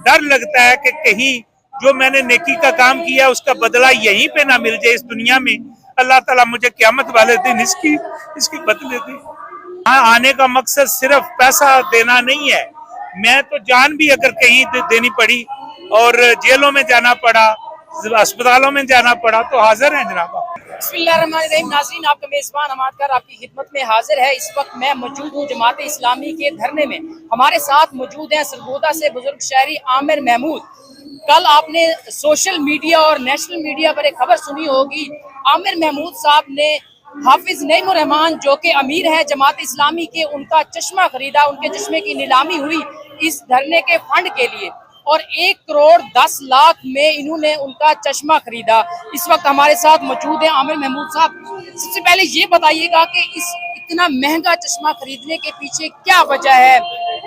डर लगता है कि कहीं जो मैंने नेकी का काम किया उसका बदला यहीं पे ना मिल जाए इस दुनिया में। अल्लाह ताला मुझे क़यामत वाले दिन इसकी बदले दे। हाँ, आने का मकसद सिर्फ पैसा देना नहीं है। मैं तो जान भी अगर कहीं देनी पड़ी और जेलों में जाना पड़ा, अस्पतालों में जाना पड़ा, तो हाजिर है जनाब। बिस्मिल्लाहिर्रहमानिर्रहीम। नाज़रीन, आपका मेज़बान हमादकर आपकी खिदमत में हाजिर है। इस वक्त मैं मौजूद हूँ जमात इस्लामी के धरने में। हमारे साथ मौजूद हैं सरगोदा से बुजुर्ग शायरी आमिर महमूद। कल आपने सोशल मीडिया और नेशनल मीडिया पर एक खबर सुनी होगी। आमिर महमूद साहब ने हाफिज नईमुर रहमान जो कि अमीर है जमात इस्लामी के, उनका चश्मा खरीदा, उनके चश्मे की नीलामी हुई इस धरने के फंड के लिए और 1 करोड़ 10 लाख में इन्होंने उनका चश्मा खरीदा। इस वक्त हमारे साथ मौजूद है आमिर महमूद साहब। सबसे पहले ये बताइएगा कि इस इतना महंगा चश्मा खरीदने के पीछे क्या वजह है?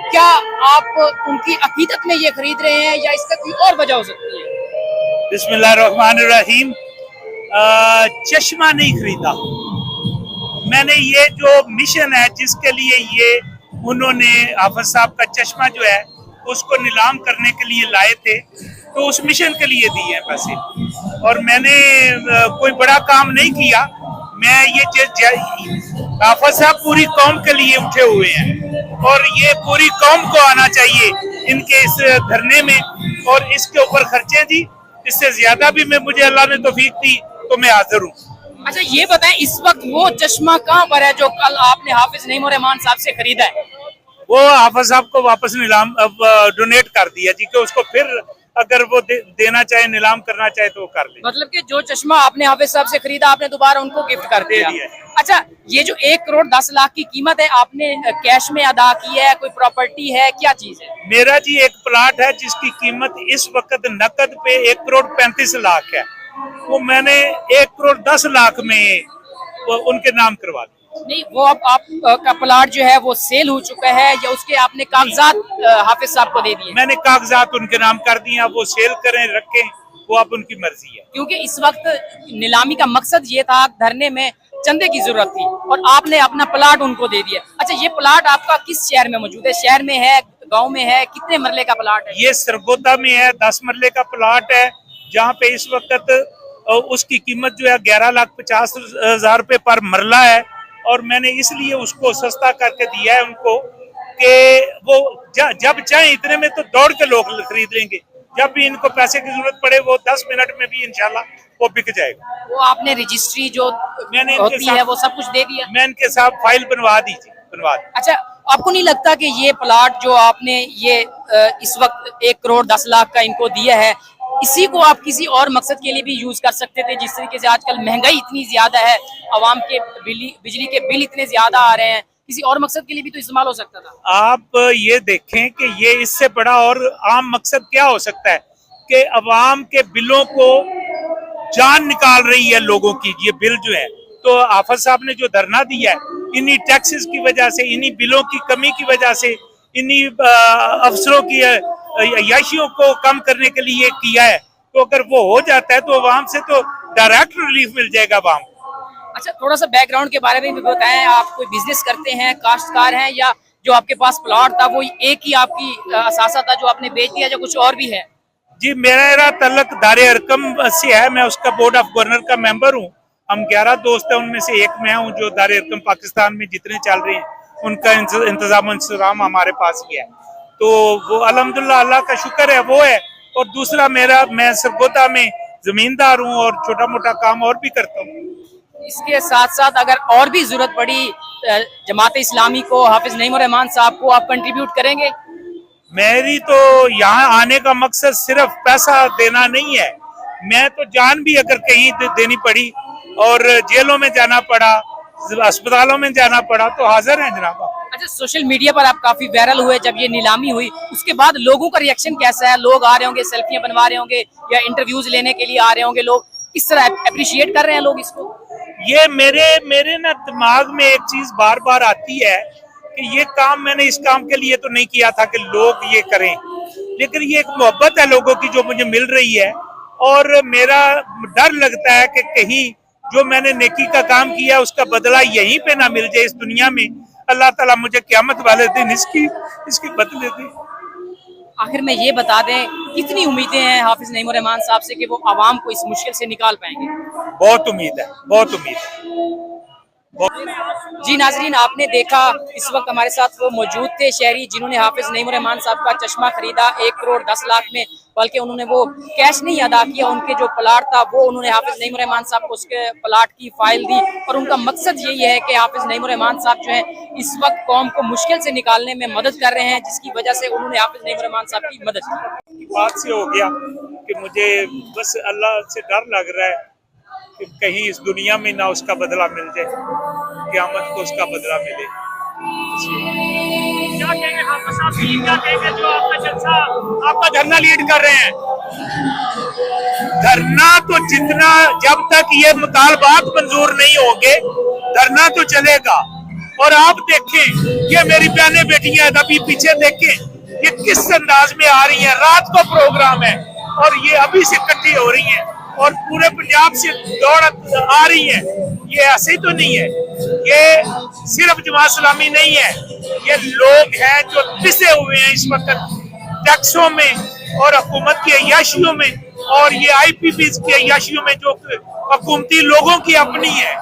क्या आप उनकी अकीदत में ये खरीद रहे हैं या इसका कोई और वजह हो सकती है? बिस्मिल्लाहिर्रहमानिर्रहीम। चश्मा नहीं खरीदा मैंने। ये जो मिशन है जिसके लिए ये उन्होंने हाफिज साहब का चश्मा जो है उसको नीलाम करने के लिए लाए थे, तो उस मिशन के लिए दिए हैं पैसे। और मैंने कोई बड़ा काम नहीं किया। मैं ये हाफिज साहब पूरी कौम के लिए उठे हुए हैं और ये पूरी कौम को आना चाहिए इनके इस धरने में, और इसके ऊपर खर्चे जी इससे ज्यादा भी मुझे अल्लाह ने तौफीक दी तो मैं हाजिर हूँ। अच्छा, ये बताएं इस वक्त वो चश्मा कहाँ पर है जो कल आपने हाफिज नईमुर रहमान साहब से खरीदा है? वो हाफिज साहब को वापस नीलाम डोनेट कर दिया जी, कि उसको फिर अगर वो देना चाहे, नीलाम करना चाहे तो वो कर ले। मतलब कि जो चश्मा आपने हाफिज साहब से खरीदा आपने दोबारा उनको गिफ्ट कर दिया। अच्छा, ये जो 1 करोड़ 10 लाख की कीमत है, आपने कैश में अदा की है, कोई प्रॉपर्टी है, क्या चीज है? मेरा जी एक प्लाट है जिसकी कीमत इस वक्त नकद पे 1 करोड़ 35 लाख है। वो मैंने 1 करोड़ 10 लाख में उनके नाम करवा दिया। नहीं, वो अब आप का प्लाट जो है वो सेल हो चुका है या उसके आपने कागजात हाफिज साहब को दे दिए? मैंने कागजात उनके नाम कर दिए, वो सेल करें रखें, वो अब उनकी मर्जी है। क्योंकि इस वक्त नीलामी का मकसद ये था, धरने में चंदे की जरूरत थी और आपने अपना प्लाट उनको दे दिया। अच्छा, ये प्लाट आपका किस शहर में मौजूद है? शहर में है, गाँव में है? कितने मरले का प्लाट है? ये सरगोदा में है, 10 मरले का प्लाट है, जहाँ पे इस वक्त उसकी कीमत जो है 11,50,000 रुपए पर मरला है। और मैंने इसलिए उसको सस्ता करके दिया है उनको कि वो जब चाहे इतने में तो दौड़ के लोग खरीद लेंगे। जब भी इनको पैसे की जरूरत पड़े वो 10 मिनट में भी इंशाल्लाह वो बिक जाएगा। वो आपने रजिस्ट्री जो मैंने होती है वो सब कुछ दे दिया? मैं इनके साथ फाइल बनवा दी। अच्छा, आपको नहीं लगता कि ये प्लाट जो आपने ये इस वक्त 1 करोड़ 10 लाख का इनको दिया है, इसी को आप किसी और मकसद के लिए भी यूज कर सकते थे? जिस तरीके से आजकल महंगाई इतनी ज्यादा है, आवाम के बिजली के बिल इतने ज्यादा आ रहे हैं, किसी और मकसद के लिए भी तो इस्तेमाल हो सकता था। आप ये देखें कि ये इससे बड़ा और आम मकसद क्या हो सकता है कि अवाम के बिलों को जान निकाल रही है लोगों की ये बिल जो है। तो हाफिज साहब ने जो धरना दिया है इन्हीं टैक्सेस की वजह से, इन्हीं बिलों की कमी की वजह से, इन्हीं अफसरों की अय्याशियों को कम करने के लिए किया है। तो अगर वो हो जाता है तो अवाम से तो डायरेक्ट रिलीफ मिल जाएगा अवाम को। अच्छा, थोड़ा सा बैकग्राउंड के बारे में भी बताएं। आप कोई बिजनेस करते हैं, काश्तकार हैं, या जो आपके पास प्लॉट था वो एक ही आपकी असासा था जो आपने बेच दिया, या कुछ और भी है? जी, मेरा तल्लक दारे अरकम से है। मैं उसका बोर्ड ऑफ गवर्नर का मेंबर हूँ। हम 11 दोस्त हैं, उनमें से एक मैं हूँ जो दारे अरकम पाकिस्तान में जितने चल रहे हैं उनका इंतजाम हमारे पास ही है। तो वो अल्हम्दुलिल्लाह अल्लाह का शुक्र है वो है। और दूसरा मैं सरगोदा में जमींदार हूँ और छोटा मोटा काम और भी करता हूँ। इसके साथ साथ अगर और भी जरूरत पड़ी जमात इस्लामी को, हाफिज नईमुर रहमान साहब को, आप कंट्रीब्यूट करेंगे? मेरी तो यहाँ आने का मकसद सिर्फ पैसा देना नहीं है। मैं तो जान भी अगर कहीं देनी पड़ी और जेलों में जाना पड़ा, अस्पतालों में जाना पड़ा, तो हाजिर है जनाब। अच्छा, सोशल मीडिया पर आप काफी वायरल हुए जब ये नीलामी हुई, उसके बाद लोगों का रिएक्शन कैसा है? लोग आ रहे होंगे, सेल्फियां बनवा रहे होंगे या इंटरव्यूज लेने के लिए आ रहे होंगे लोग, किस तरह अप्रिशिएट कर रहे हैं लोग इसको? ये मेरे ना दिमाग में एक चीज बार बार आती है कि ये काम मैंने इस काम के लिए तो नहीं किया था कि लोग ये करें, लेकिन ये एक मोहब्बत है लोगों की जो मुझे मिल रही है। और मेरा डर लगता है कि कहीं जो मैंने नेकी का काम किया उसका बदला यहीं पे ना मिल जाए इस दुनिया में। अल्लाह ताला मुझे क़यामत वाले दिन इसकी बदले दे। आखिर में ये बता दें, कितनी उम्मीदें हैं हाफिज नईमुर रहमान साहब से कि वो आवाम को इस मुश्किल से निकाल पाएंगे? बहुत उम्मीद है, बहुत उम्मीद है। जी नाजरीन, आपने देखा इस वक्त हमारे साथ वो मौजूद थे शहरी जिन्होंने हाफिज नईमुर रहमान साहब का चश्मा खरीदा 1 करोड़ 10 लाख में, बल्कि उन्होंने वो कैश नहीं अदा किया, उनके जो प्लाट था वो उन्होंने हाफिज नईमुर रहमान साहब को उसके प्लाट की फाइल दी। और उनका मकसद यही है कि हाफिज नईमुर रहमान साहब जो है इस वक्त कौम को मुश्किल से निकालने में मदद कर रहे हैं, जिसकी वजह से उन्होंने हाफिज नईमुर रहमान साहब की मदद की। बात से हो गया कि मुझे बस अल्लाह से डर लग रहा है कि कहीं इस दुनिया में ना उसका बदला मिल जाए, क़यामत को उसका बदला मिले। क्या कहेंगे हाफिज साहब, क्या कहेंगे जो आपका जलसा, आपका धरना लीड कर रहे हैं? धरना तो जितना, जब तक ये मुतालबात मंजूर नहीं होंगे धरना तो चलेगा। और आप देखें, ये मेरी बहनें बेटियां अभी पीछे देखें, ये किस अंदाज में आ रही हैं। रात को प्रोग्राम है और ये अभी से इकट्ठी हो रही हैं और पूरे पंजाब से दौड़ आ रही हैं। ये ऐसे ही तो नहीं है, ये सिर्फ जमात इस्लामी नहीं है, ये लोग हैं जो पिसे हुए हैं इस वक्त टैक्सों में और हुकूमत की अय्याशियों में और ये IPPs की अय्याशियों में, जो हुकूमती लोगों की अपनी है।